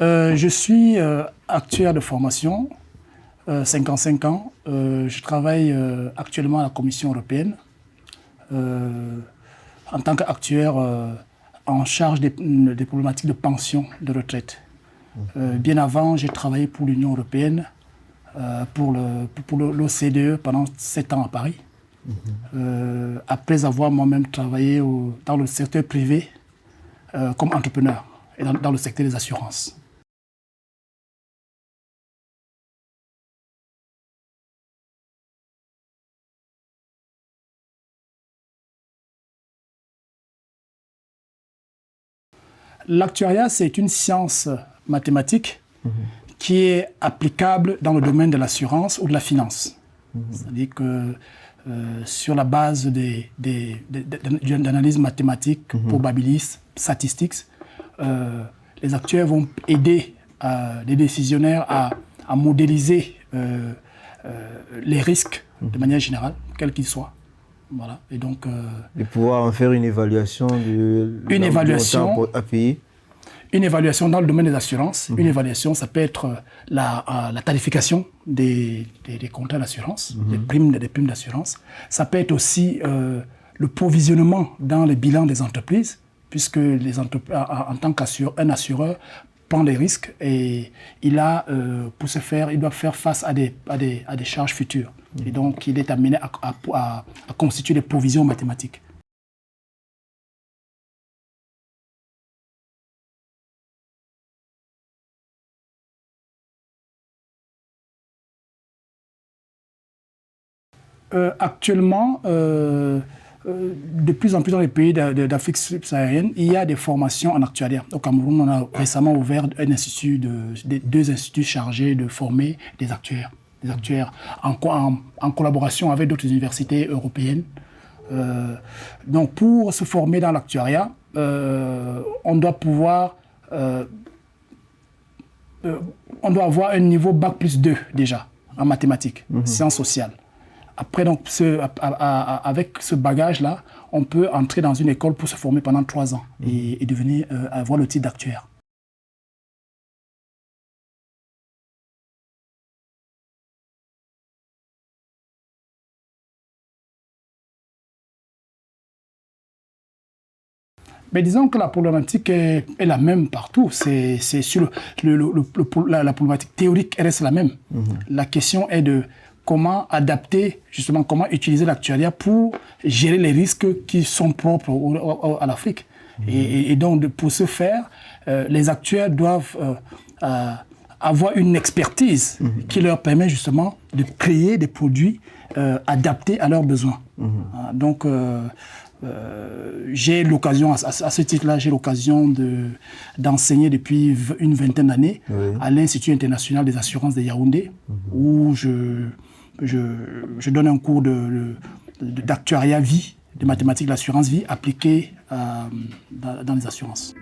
Je suis actuaire de formation, 55 ans. Je travaille actuellement à la Commission européenne en tant qu'actuaire en charge des problématiques de pension, de retraite. Bien avant, j'ai travaillé pour l'Union européenne, pour l'OCDE pendant 7 ans à Paris. Après avoir moi-même travaillé dans le secteur privé comme entrepreneur et dans le secteur des assurances. L'actuariat, c'est une science mathématique qui est applicable dans le domaine de l'assurance ou de la finance. C'est-à-dire que sur la base d'analyses mathématiques, probabilistes, statistiques, les actuaires vont aider les décisionnaires à modéliser les risques de manière générale, quels qu'ils soient. Voilà. Et donc, de pouvoir en faire une évaluation une évaluation à payer. Une évaluation dans le domaine des assurances. Une évaluation, ça peut être la tarification des contrats d'assurance, des primes d'assurance. Ça peut être aussi le provisionnement dans les bilans des entreprises, puisque en tant qu'un assureur prend des risques et il doit faire face à des charges futures. Et donc, il est amené à constituer des provisions mathématiques. Actuellement, de plus en plus dans les pays d'Afrique subsaharienne, il y a des formations en actuariat. Au Cameroun, on a récemment ouvert deux instituts chargés de former des actuaires en collaboration avec d'autres universités européennes. Donc, pour se former dans l'actuariat, on doit avoir un niveau Bac+2 déjà en mathématiques, sciences sociales. Après, donc, avec ce bagage-là, on peut entrer dans une école pour se former pendant 3 ans et devenir, avoir le titre d'actuaire. Mais disons que la problématique est la même partout. C'est sur la problématique théorique, elle reste la même. La question est de comment adapter, justement, comment utiliser l'actuariat pour gérer les risques qui sont propres à l'Afrique. Et donc, pour ce faire, les actuaires doivent avoir une expertise qui leur permet justement de créer des produits adaptés à leurs besoins. Donc, j'ai l'occasion, à ce titre-là, j'ai l'occasion d'enseigner depuis une vingtaine d'années à l'Institut international des assurances de Yaoundé, où je donne un cours d'actuariat vie, de mathématiques de l'assurance vie appliquée dans les assurances.